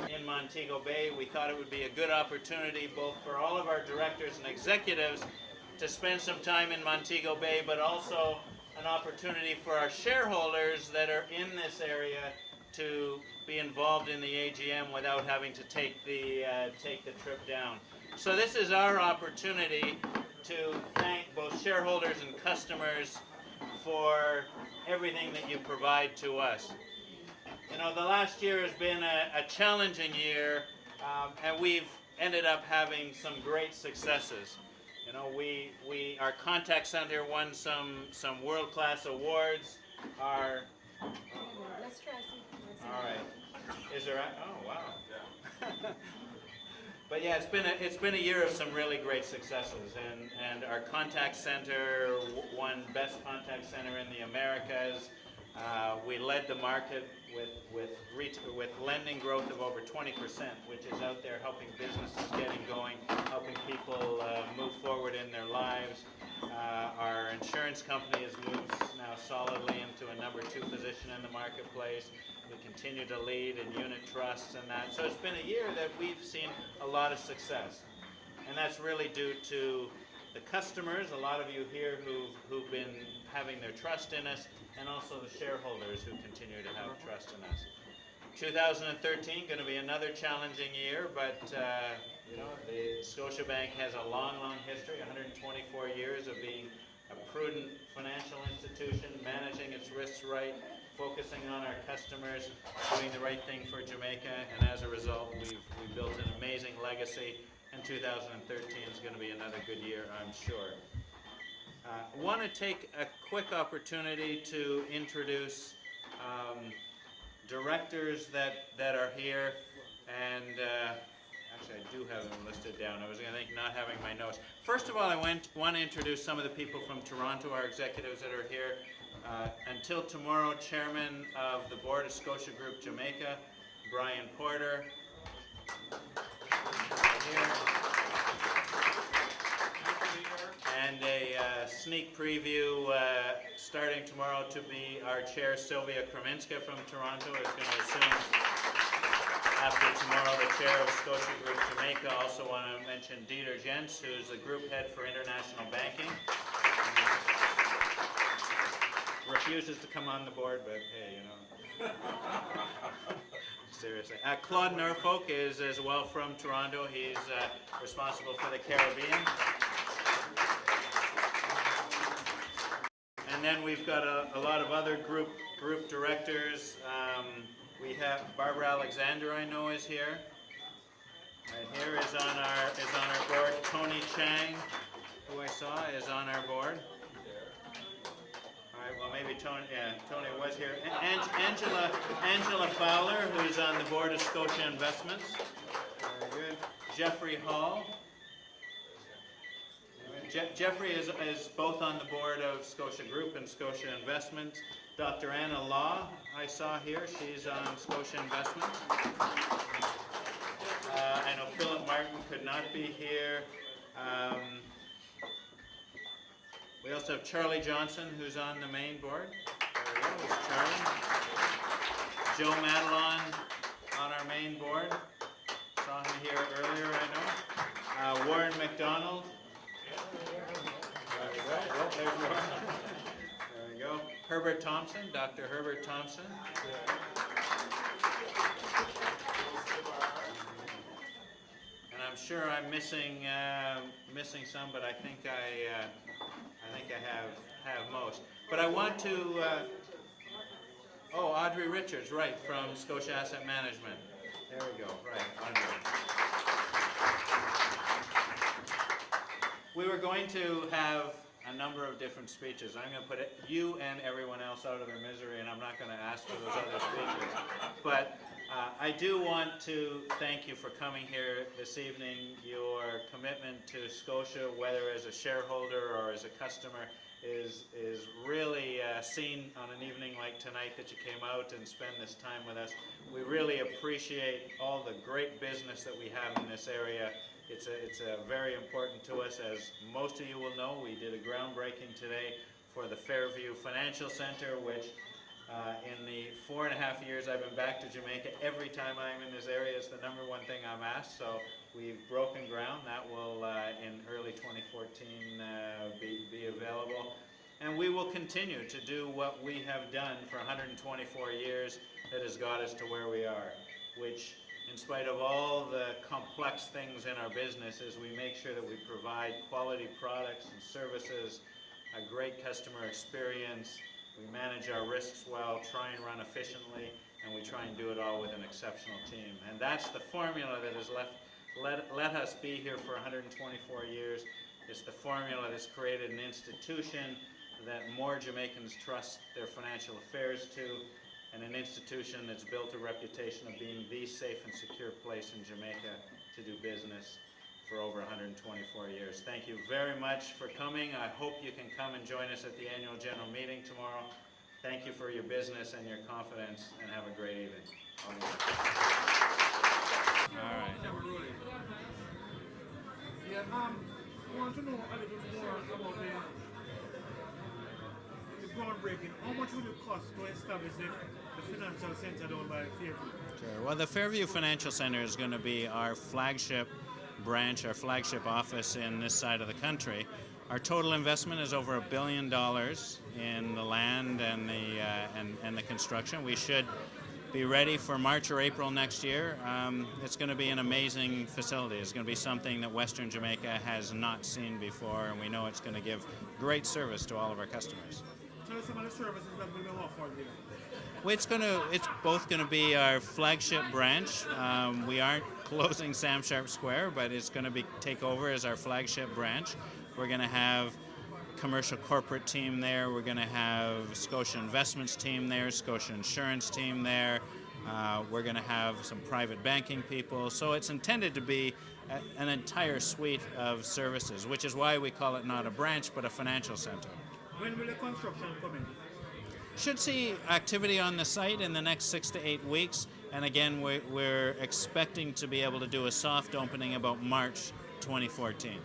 In Montego Bay, we thought it would be a good opportunity both for all of our directors and executives to spend some time in Montego Bay, but also an opportunity for our shareholders that are in this area to be involved in the AGM without having to take the trip down. So this is our opportunity to thank both shareholders and customers for everything that you provide to us. You know, the last year has been a challenging year, and we've ended up having some great successes. You know, our contact center won some world-class awards. Let's try some. All right. Is there? Oh, wow. But yeah, it's been a year of some really great successes, and our contact center won Best Contact Center in the Americas. We led the market with lending growth of over 20%, which is out there helping businesses getting going, helping people move forward in their lives. Our insurance company has moved now solidly into a number 2 position in the marketplace. We continue to lead in unit trusts and that. So it's been a year that we've seen a lot of success. And that's really due to the customers, a lot of you here who've been having their trust in us, and also the shareholders who continue to have trust in us. 2013 going to be another challenging year, but you know, the Scotiabank has a long history, 124 years of being a prudent financial institution, managing its risks right, focusing on our customers, doing the right thing for Jamaica, and as a result, we've built an amazing legacy, and 2013 is going to be another good year, I'm sure. I want to take a quick opportunity to introduce directors that are here, and actually I do have them listed down. I was going to think not having my notes. First of all, I want to introduce some of the people from Toronto, our executives that are here. Until tomorrow, Chairman of the Board of Scotia Group Jamaica, Brian Porter. Here. And a sneak preview, starting tomorrow to be our chair, Sylvia Kraminska from Toronto, is going to assume after tomorrow the chair of Scotia Group Jamaica. Also want to mention Dieter Jentz, who's the group head for international banking. Refuses to come on the board, but hey, you know. Seriously. Claude Norfolk is as well from Toronto. He's responsible for the Caribbean. And then we've got a lot of other group directors. We have Barbara Alexander, I know, is here. Right here is on our board. Tony Chang, who I saw, is on our board. All right, well maybe Tony was here. Angela Fowler, who's on the board of Scotia Investments. Very good. Jeffrey Hall. Jeffrey is both on the board of Scotia Group and Scotia Investment. Dr. Anna Law, I saw here, she's on Scotia Investment. I know Philip Martin could not be here. We also have Charlie Johnson, who's on the main board. There we go, there's Charlie. Joe Madelon on our main board. Saw him here earlier, I know. Warren McDonald. There we go. Oh, there's Warren. There we go. Herbert Thompson, Dr. Herbert Thompson. And I'm sure I'm missing some, but I think I have most. But I want to. Audrey Richards, right, from Scotia Asset Management. There we go, right, Audrey. We were going to have a number of different speeches. I'm going to put you and everyone else out of their misery, and I'm not going to ask for those other speeches. But I do want to thank you for coming here this evening. Your commitment to Scotia, whether as a shareholder or as a customer, is really seen on an evening like tonight that you came out and spend this time with us. We really appreciate all the great business that we have in this area. It's very important to us. As most of you will know, we did a groundbreaking today for the Fairview Financial Center, which in the 4.5 years I've been back to Jamaica, every time I'm in this area, it's the number one thing I'm asked. So we've broken ground. That will, in early 2014, be available. And we will continue to do what we have done for 124 years that has got us to where we are, which, in spite of all the complex things in our business, is we make sure that we provide quality products and services, a great customer experience, we manage our risks well, try and run efficiently, and we try and do it all with an exceptional team. And that's the formula that has let us be here for 124 years. It's the formula that's created an institution that more Jamaicans trust their financial affairs to, and an institution that's built a reputation of being the safe and secure place in Jamaica to do business for over 124 years. Thank you very much for coming. I hope you can come and join us at the annual general meeting tomorrow. Thank you for your business and your confidence, and have a great evening. All right. Yeah, I want to know a little more about the groundbreaking. How much will it cost to establish the financial center down by Fairview? Sure. Well, the Fairview Financial Center is going to be our flagship branch, our flagship office in this side of the country. Our total investment is over $1 billion in the land and the construction. We should be ready for March or April next year. It's going to be an amazing facility. It's going to be something that Western Jamaica has not seen before, and we know it's going to give great service to all of our customers. Tell us some of the services that will be offered there. Well, it's both going to be our flagship branch. We aren't closing Sam Sharp Square, but it's going to take over as our flagship branch. We're going to have commercial corporate team there. We're going to have Scotia Investments team there, Scotia Insurance team there. We're going to have some private banking people. So it's intended to be an entire suite of services, which is why we call it not a branch, but a financial center. When will the construction come in? Should see activity on the site in the next 6 to 8 weeks. And again, we're expecting to be able to do a soft opening about March 2014.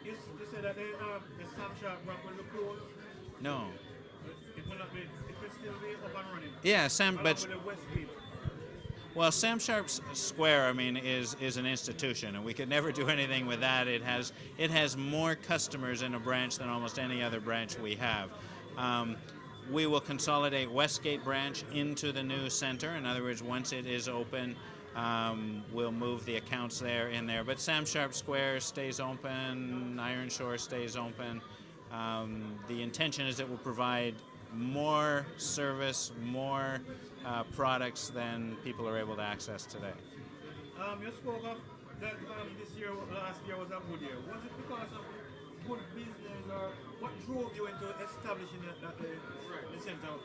You said that the Sam Sharp Bank will be closed? No. It will not be. It will still be up and running. Yeah, but with the Westgate. Well, Sam Sharp Square, I mean, is an institution, and we could never do anything with that. It has more customers in a branch than almost any other branch we have. We will consolidate Westgate branch into the new center. In other words, once it is open, we'll move the accounts in there. But Sam Sharp Square stays open, Iron Shore stays open. The intention is it will provide more service, more products than people are able to access today. You spoke of that last year was a good year. Was it because of good business, or what drove you into establishing the center?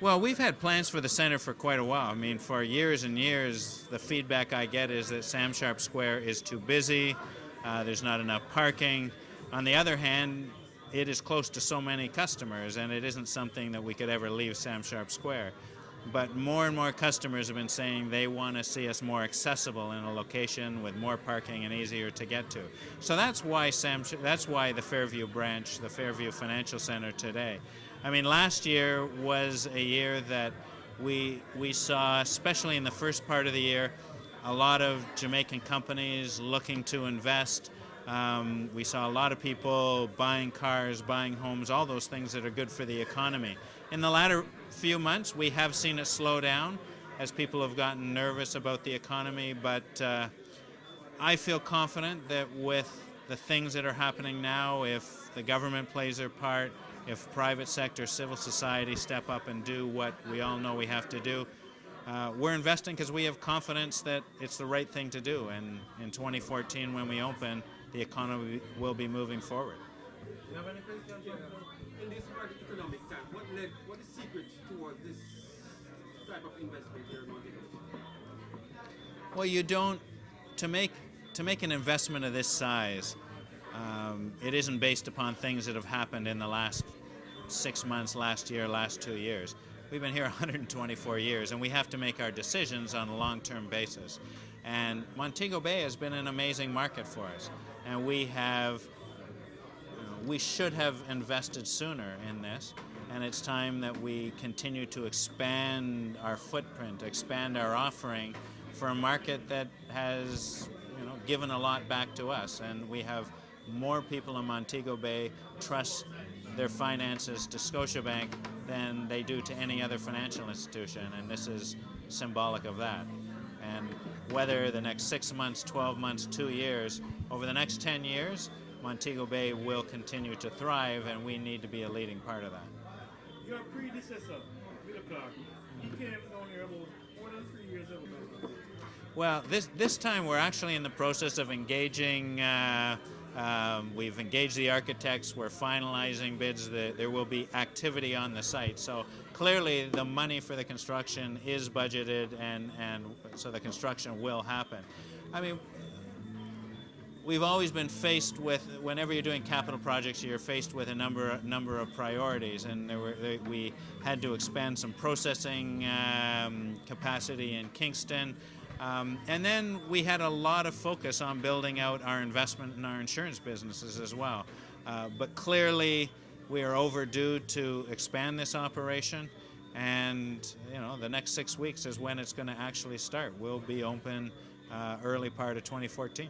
Well, we've had plans for the center for quite a while. I mean, for years and years, the feedback I get is that Sam Sharp Square is too busy, there's not enough parking. On the other hand, it is close to so many customers, and it isn't something that we could ever leave Sam Sharp Square. But more and more customers have been saying they want to see us more accessible in a location with more parking and easier to get to. So that's why the Fairview branch, the Fairview Financial Center today. I mean, last year was a year that we saw, especially in the first part of the year, a lot of Jamaican companies looking to invest. We saw a lot of people buying cars, buying homes, all those things that are good for the economy. In the latter few months, we have seen it slow down as people have gotten nervous about the economy, but I feel confident that with the things that are happening now, if the government plays their part, if private sector, civil society step up and do what we all know we have to do, we're investing because we have confidence that it's the right thing to do. And in 2014, when we open, the economy will be moving forward. You have any questions in this market economic time? What is secret towards this type of investment here in Montego? Well, you don't, to make an investment of this size, it isn't based upon things that have happened in the last 6 months, last year, last 2 years. We've been here 124 years, and we have to make our decisions on a long-term basis. And Montego Bay has been an amazing market for us, and we should have invested sooner in this, and it's time that we continue to expand our footprint, expand our offering for a market that has, given a lot back to us. And we have more people in Montego Bay trust their finances to Scotiabank than they do to any other financial institution, and this is symbolic of that. And whether the next 6 months, 12 months, 2 years, over the next 10 years, Montego Bay will continue to thrive, and we need to be a leading part of that. Your predecessor, Bill Clark, he came down here about more than 3 years ago. Well, this time we're actually in the process of engaging. We've engaged the architects. We're finalizing bids. There will be activity on the site. So clearly, the money for the construction is budgeted, and so the construction will happen. I mean, we've always been faced with, whenever you're doing capital projects, you're faced with a number of priorities, and we had to expand some processing capacity in Kingston. And then we had a lot of focus on building out our investment and our insurance businesses as well. But clearly, we are overdue to expand this operation, and the next 6 weeks is when it's going to actually start. We'll be open early part of 2014.